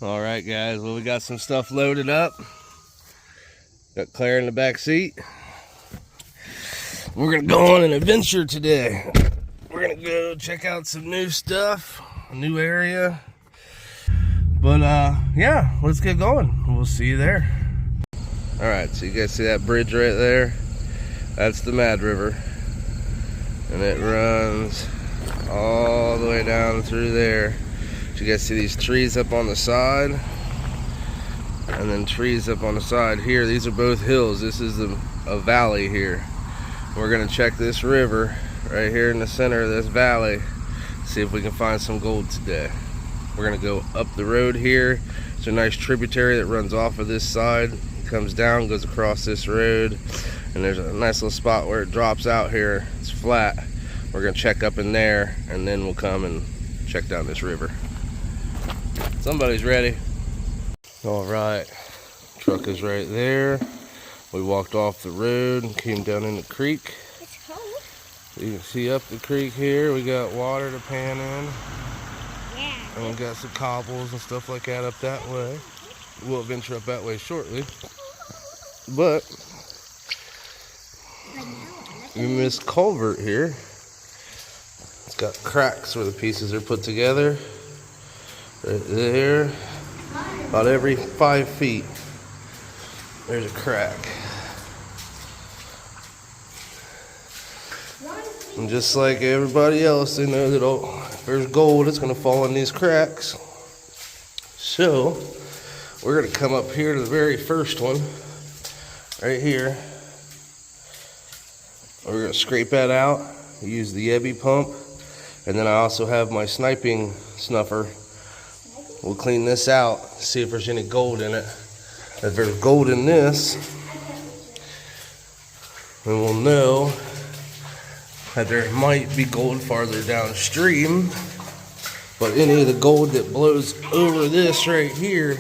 All right, guys. Well, we got some stuff loaded up. Got Claire in the back seat. We're gonna go on an adventure today. We're gonna go check out some new stuff, a new area. But yeah, let's get going. We'll see you there. All right, so you guys see that bridge right there? That's the Mad River, and it runs all the way down through there. You guys see these trees up on the side, and then trees up on the side here. These are both hills. This is a valley here. We're gonna check this river right here in the center of this valley, see if we can find some gold today. We're gonna go up the road here. It's a nice tributary that runs off of this side, comes down, goes across this road, and there's a nice little spot where it drops out here. It's flat. We're gonna check up in there, and then we'll come and check down this river. Somebody's ready. All right, truck is right there. We walked off the road and came down in the creek. It's cold. You can see up the creek here, we got water to pan in. Yeah. And we got some cobbles and stuff like that up that way. We'll venture up that way shortly. But in this culvert here, it's got cracks where the pieces are put together. Right there, about every 5 feet, there's a crack. And just like everybody else, they know that if there's gold, it's going to fall in these cracks. So, we're going to come up here to the very first one, right here. We're going to scrape that out, use the Yeti pump, and then I also have my sniping snuffer. We'll clean this out, see if there's any gold in it. If there's gold in this, then we'll know that there might be gold farther downstream. But any of the gold that blows over this right here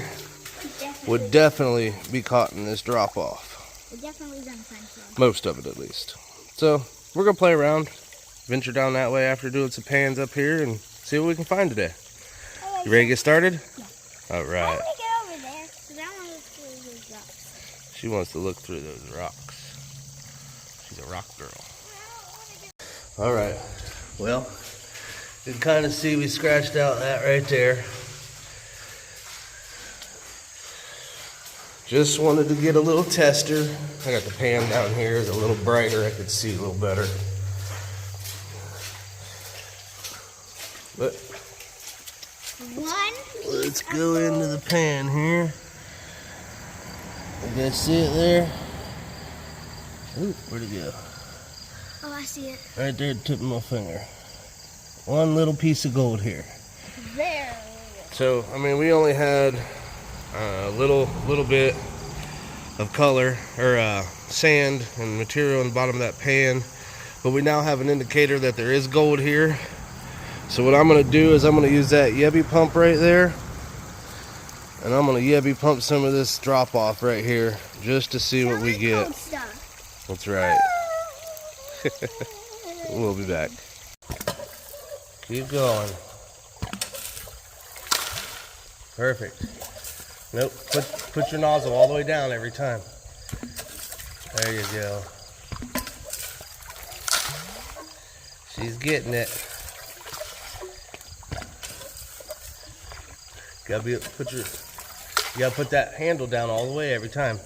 would definitely be caught in this drop off. We're definitely gonna find some. Most of it, at least. So we're gonna play around, venture down that way after doing some pans up here, and see what we can find today. You ready to get started? Yeah. All right. I want to get over there because I want to look through those rocks. She wants to look through those rocks. She's a rock girl. All right. Well, you can kind of see we scratched out that right there. Just wanted to get a little tester. I got the pan down here. It's a little brighter. I could see a little better. But let's go into the pan here. You guys see it there? Ooh, where'd it go? Oh, I see it. Right there at the tip of my finger. One little piece of gold here. There. So, I mean, we only had a little bit of color, or sand and material in the bottom of that pan. But we now have an indicator that there is gold here. So what I'm going to do is I'm going to use that Yeti pump right there. And I'm going to Yeti pump some of this drop off right here just to see what we get. That's right. We'll be back. Keep going. Perfect. Nope. Put your nozzle all the way down every time. There you go. She's getting it. You gotta put that handle down all the way every time.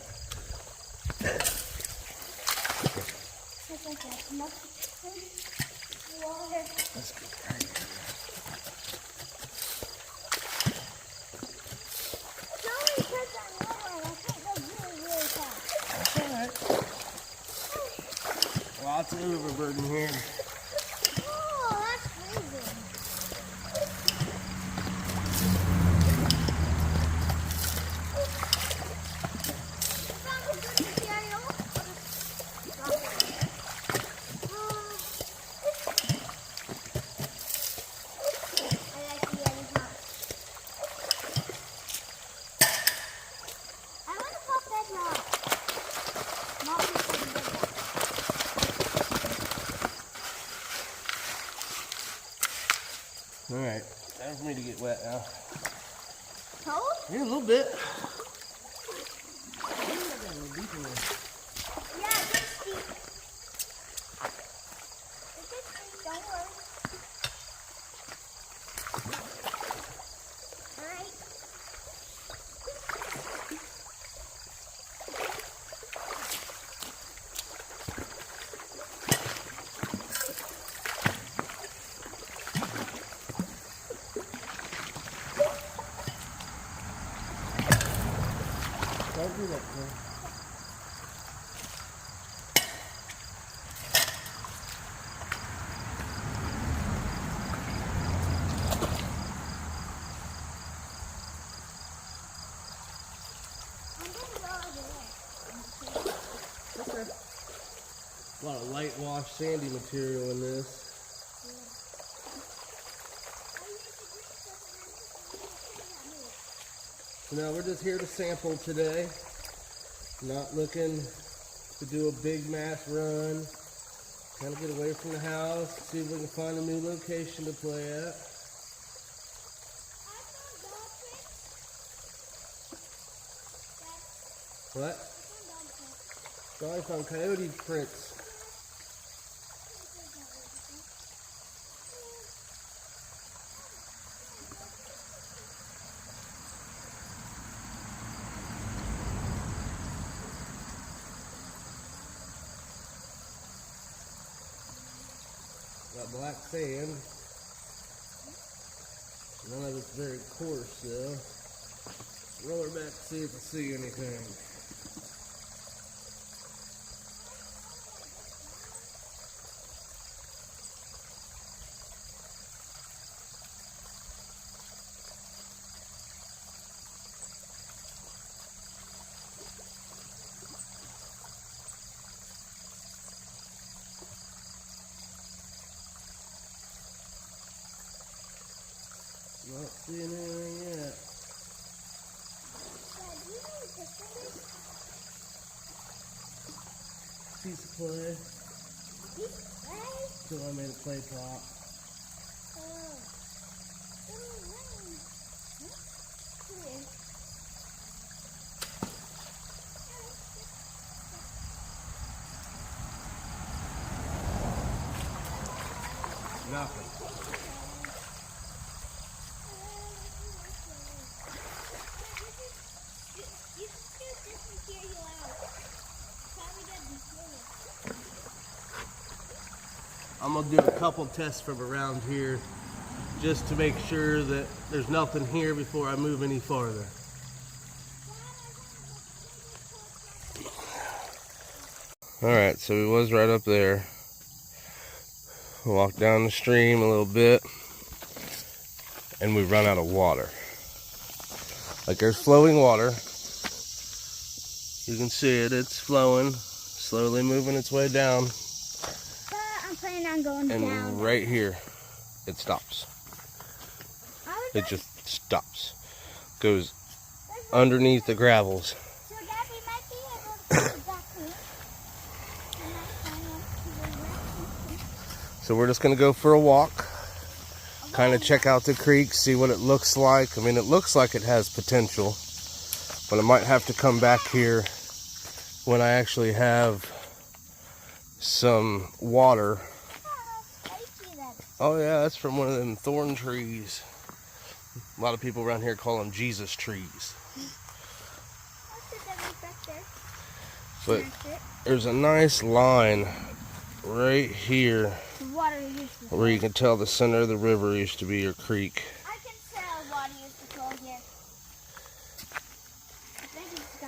Lots of overburden here. Oh, that's crazy. Alright, time for me to get wet now. Cold? Yeah, a little bit. Yeah, it's deep. It's deep, don't worry. Alright. Don't do that, man. I'm gonna go over there. Okay. A lot of light wash, sandy material in this. So now we're just here to sample today. Not looking to do a big mass run. Kind of get away from the house, see if we can find a new location to play at. What? So I found coyote prints. Got black sand. None of it's very coarse though. Roll her back to see if I see anything. Not seeing anything yet. Piece of clay. So I made a clay pot. Nothing. I'm gonna do a couple tests from around here just to make sure that there's nothing here before I move any farther. Alright, so we was right up there. Walked down the stream a little bit and we run out of water. Like there's flowing water. You can see it, it's flowing, slowly moving its way down. I'm planning on going down. And right here, it stops. It just stops. Goes underneath the gravels. So Daddy might be able to go back here. So we're just gonna go for a walk. Kind of check out the creek, see what it looks like. I mean, it looks like it has potential. But I might have to come back here when I actually have some water. Oh yeah, that's from one of them thorn trees. A lot of people around here call them Jesus trees. But there's a nice line right here where you can tell the center of the river used to be your creek. I can tell water used to flow here. I think it's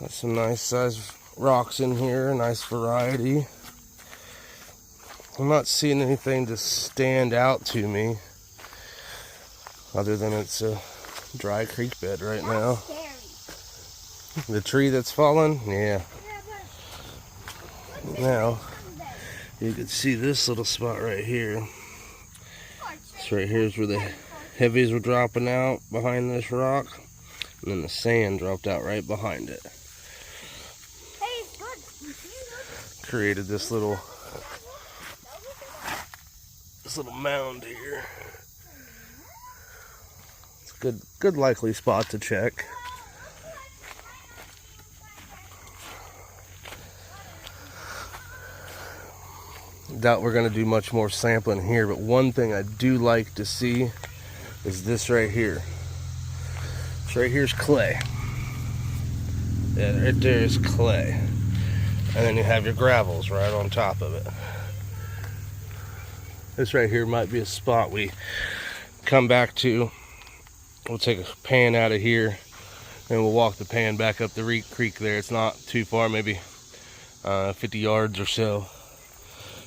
Got some nice size rocks in here, nice variety. I'm not seeing anything to stand out to me other than it's a dry creek bed right now. scary. The tree that's fallen, yeah. Now you can see this little spot right here. So right here is where the heavies were dropping out behind this rock, and then the sand dropped out right behind it. Created this little mound here. It's Good likely spot to check. Doubt we're gonna do much more sampling here, but one thing I do like to see is this right here. So right here's clay. Yeah, right there is clay. And then you have your gravels right on top of it. This right here might be a spot we come back to. We'll take a pan out of here and we'll walk the pan back up the creek there. It's not too far, maybe 50 yards or so.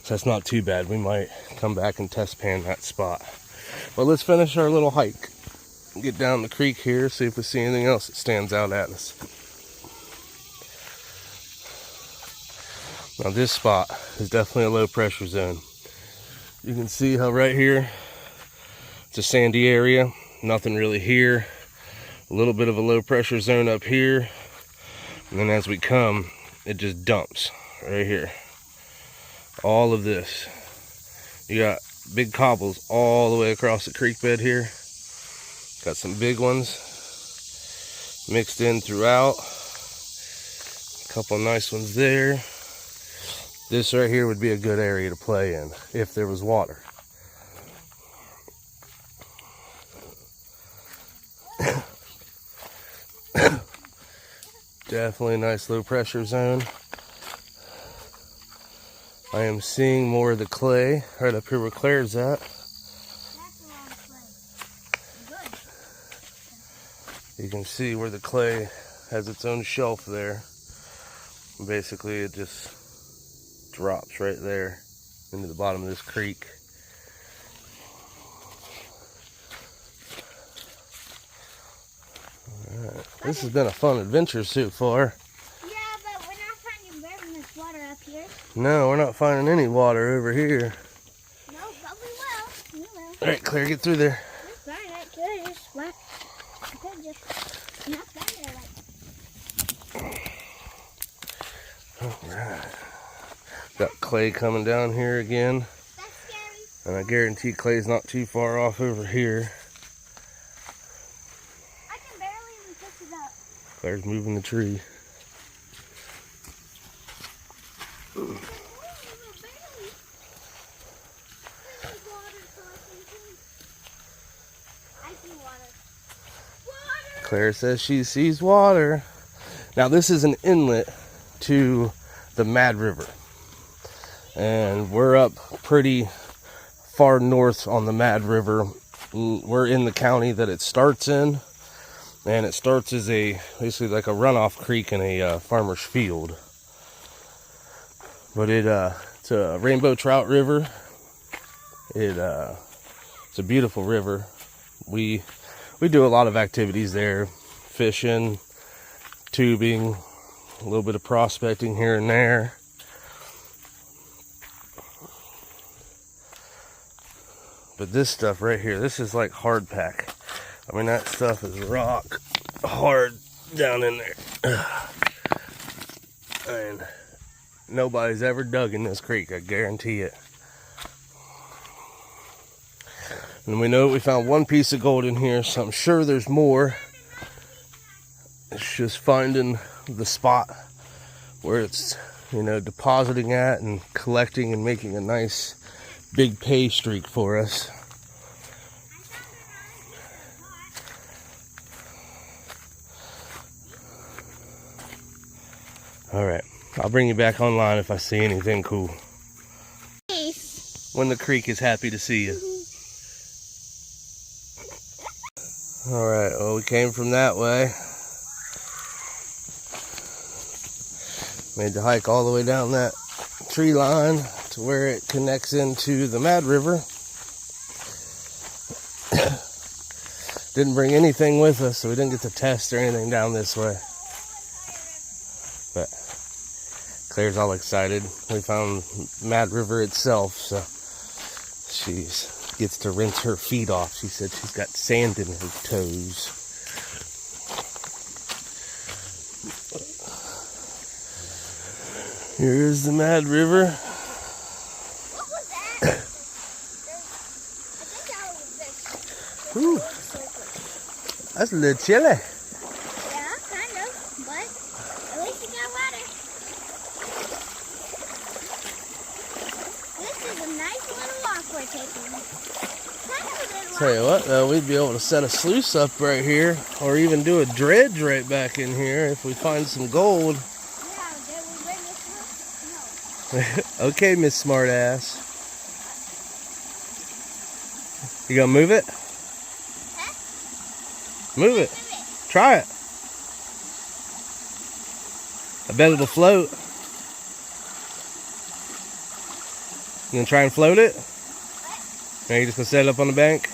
So that's not too bad. We might come back and test pan that spot. But let's finish our little hike. Get down the creek here, see if we see anything else that stands out at us. Now this spot is definitely a low pressure zone. You can see how right here, it's a sandy area, nothing really here. A little bit of a low pressure zone up here. And then as we come, it just dumps right here. All of this. You got big cobbles all the way across the creek bed here. Got some big ones mixed in throughout. A couple nice ones there. This right here would be a good area to play in if there was water. Definitely a nice low pressure zone. I am seeing more of the clay right up here where Claire's at. That's a lot of clay. Good. You can see where the clay has its own shelf there. Basically, it just drops right there into the bottom of this creek. Alright, this has been a fun adventure so far. Yeah, but we're not finding very much water up here. No, we're not finding any water over here. No, but we will. We will. Alright, Claire, get through there. We're fine. I could just walk. I could just not down there like. Alright. Got clay coming down here again. That's scary. And I guarantee clay's not too far off over here. I can barely even pick it up. Claire's moving the tree. Barely. I see water. Water! Claire says she sees water. Now this is an inlet to the Mad River. And we're up pretty far north on the Mad River. We're in the county that it starts in. And it starts as basically like a runoff creek in a farmer's field. But it's a rainbow trout river. It's a beautiful river. We do a lot of activities there. Fishing, tubing, a little bit of prospecting here and there. But this stuff right here, this is like hard pack. I mean, that stuff is rock hard down in there. And nobody's ever dug in this creek, I guarantee it. And we know we found one piece of gold in here, so I'm sure there's more. It's just finding the spot where it's, depositing at and collecting and making a nice big pay streak for us. Alright, I'll bring you back online if I see anything cool. When the creek is happy to see you. Alright, well, we came from that way. Made the hike all the way down that tree line to where it connects into the Mad River. Didn't bring anything with us, so we didn't get to test or anything down this way. But Claire's all excited. We found Mad River itself, so she gets to rinse her feet off. She said she's got sand in her toes. Here's the Mad River. What was that? I think that was this. Whew. That's a little chilly. Yeah, kind of, but at least you got water. This is a nice little walk we're taking. Kind of a little Tell you what, though, we'd be able to set a sluice up right here, or even do a dredge right back in here if we find some gold. Yeah, did we bring this one? No. Okay, Miss Smartass. You gonna move it? Huh? Move it. Move it. Try it. I bet it'll float. You gonna try and float it? What? Now you just gonna set it up on the bank? I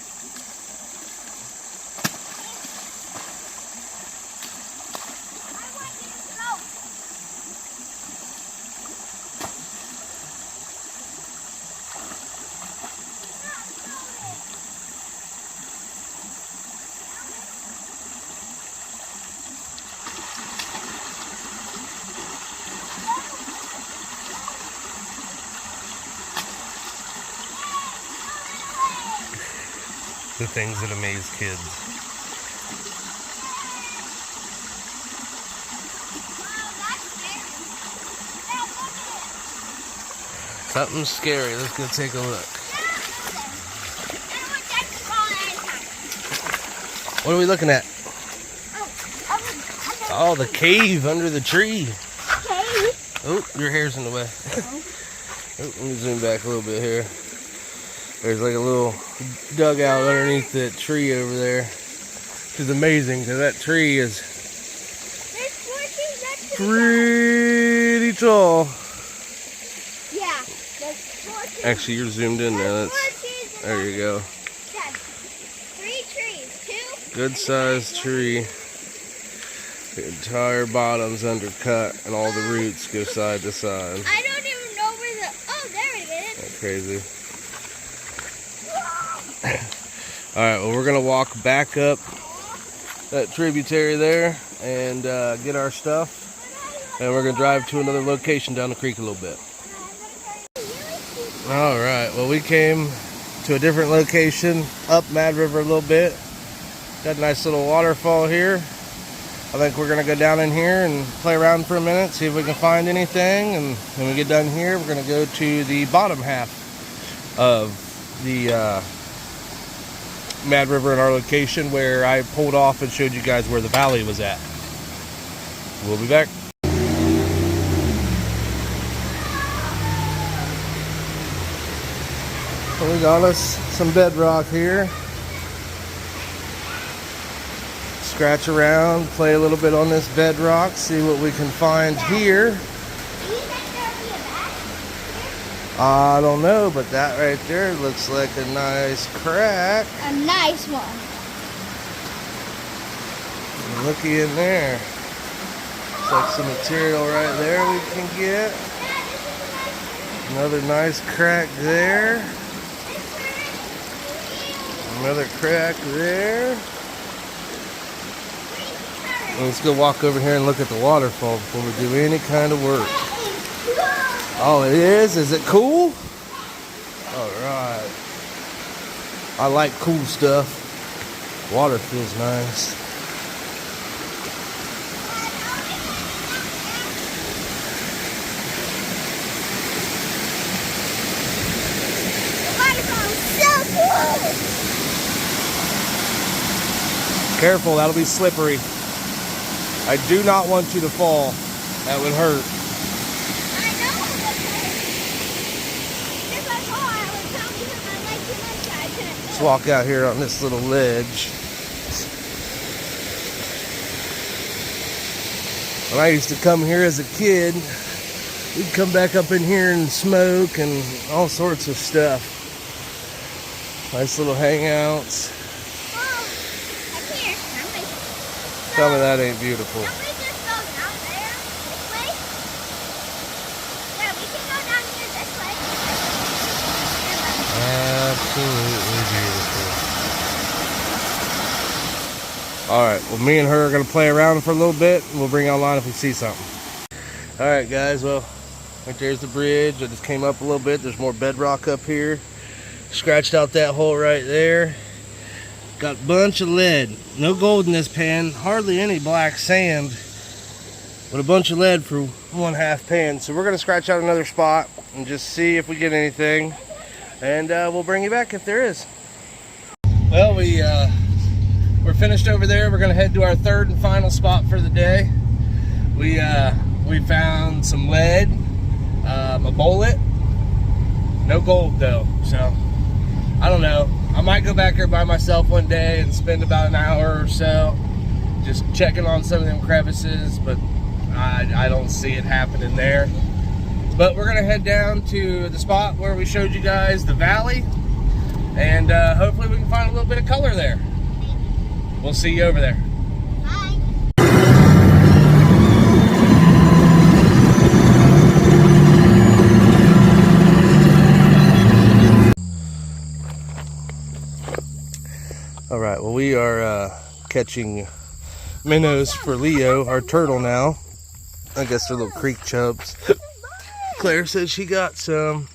want you to float. The things that amaze kids. Something scary. Let's go take a look. What are we looking at? Oh, the cave under the tree. Oh, your hair's in the way. Oh, let me zoom back a little bit here. There's like a little dugout underneath that tree over there. Which is amazing because that tree is pretty tall. Yeah, there's 4 Actually, you're zoomed in now. There you go. 3 trees, 2. Good sized tree. The entire bottom's undercut and all the roots go side to side. I don't even know where the. Oh, there it is. That's crazy. Alright, well, we're going to walk back up that tributary there and get our stuff. And we're going to drive to another location down the creek a little bit. Alright, well, we came to a different location up Mad River a little bit. Got a nice little waterfall here. I think we're going to go down in here and play around for a minute, see if we can find anything. And when we get done here, we're going to go to the bottom half of the Mad River in our location where I pulled off and showed you guys where the valley was at. We'll be back. So we got us some bedrock here. Scratch around, play a little bit on this bedrock, see what we can find here. Do you think there'll be a back? I don't know, but that right there looks like a nice crack. A nice one. Looky in there. Looks like some material right there we can get. Another nice crack there. Another crack there. Let's go walk over here and look at the waterfall before we do any kind of work. Oh, it is? Is it cool? Alright. I like cool stuff. Water feels nice. The waterfall is so cool. Careful, that'll be slippery. I do not want you to fall. That would hurt. I know it would hurt. If I fall, I would come because I like too much. I couldn't do Let's it. walk out here on this little ledge. When I used to come here as a kid, we'd come back up in here and smoke and all sorts of stuff. Nice little hangouts. Tell me that ain't beautiful. Can we just go down there? This way? Yeah, we can go down here this way. Absolutely beautiful. Alright, well, me and her are going to play around for a little bit, and we'll bring you online if we see something. Alright, guys, well, right there's the bridge. I just came up a little bit. There's more bedrock up here. Scratched out that hole right there. Got a bunch of lead. No gold in this pan. Hardly any black sand. But a bunch of lead for 1/2 pan. So we're going to scratch out another spot and just see if we get anything. And we'll bring you back if there is. Well, we're finished over there. We're going to head to our third and final spot for the day. We found some lead, a bullet. No gold though, so I don't know. I might go back there by myself one day and spend about an hour or so just checking on some of them crevices, but I don't see it happening there. But we're gonna head down to the spot where we showed you guys the valley, and hopefully we can find a little bit of color there. We'll see you over there. Bye. All right, well, we are catching minnows for Leo, our turtle now. I guess they're little creek chubs. Claire said she got some.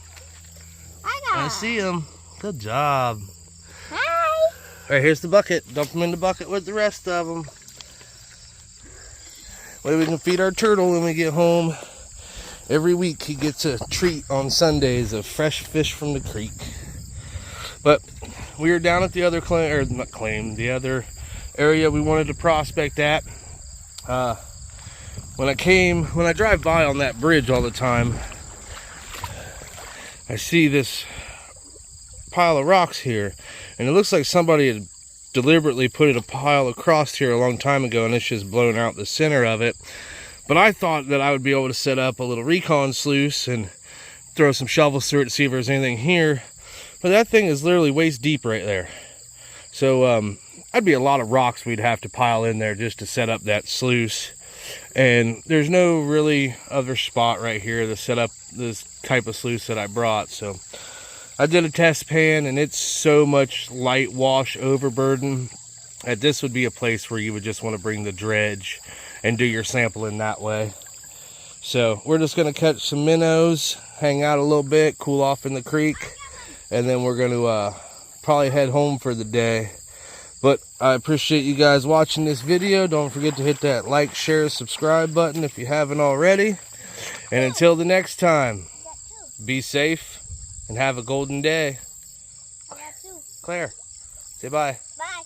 I see them. Good job. Hi. All right, here's the bucket. Dump them in the bucket with the rest of them. Way we can feed our turtle when we get home. Every week he gets a treat on Sundays of fresh fish from the creek. But we were down at the other the other area we wanted to prospect at. When I drive by on that bridge all the time, I see this pile of rocks here, and it looks like somebody had deliberately put a pile across here a long time ago, and it's just blown out the center of it. But I thought that I would be able to set up a little recon sluice and throw some shovels through it to see if there's anything here. But that thing is literally waist deep right there. So that'd be a lot of rocks we'd have to pile in there just to set up that sluice. And there's no really other spot right here to set up this type of sluice that I brought. So I did a test pan, and it's so much light wash overburden that this would be a place where you would just want to bring the dredge and do your sampling that way. So we're just going to catch some minnows, hang out a little bit, cool off in the creek, and then we're going to probably head home for the day. But I appreciate you guys watching this video. Don't forget to hit that like, share, subscribe button if you haven't already. And until the next time, be safe and have a golden day. Claire, say bye. Bye.